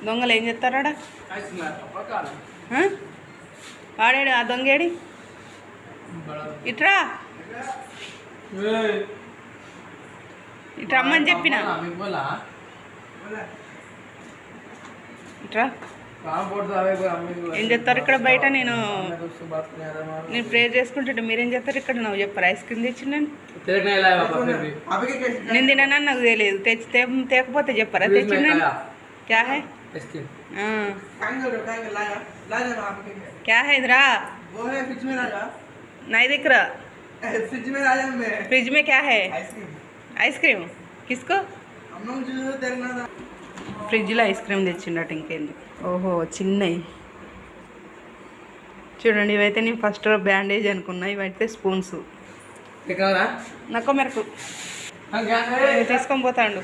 దొంగలు ఏం చేస్తారాడా? వాడాడు ఆ దొంగేడి ఇట్రా ఇట్రా అమ్మని చెప్పిన ఇట్రా. ఏం చెప్తారు ఇక్కడ బయట? నేను ప్రేర్ చేసుకుంటుంటే మీరేం చెప్తారు ఇక్కడ? నువ్వు చెప్పారు ఐస్ క్రీమ్ తెచ్చిందని నేను తినని నాకు తెలియదు. తేకపోతే చెప్పారా తెచ్చిందని? క్యా హై क्या है इधर? वो है फ्रिज में राजा। नहीं दिख रहा। फ्रिज में राजा में। फ्रिज में क्या है? आइसक्रीम। किसको? हम लोग जो देखना था। ఫ్రిడ్జ్లో ఐస్ క్రీమ్ తెచ్చిండట ఇంకేంది. ఓహో చిన్నవి చూడండి. ఇవైతే నేను ఫస్ట్ బ్యాండేజ్ అనుకున్నా, ఇవైతే స్పూన్స్. నక్క మెరకు తీసుకొని పోతాడు.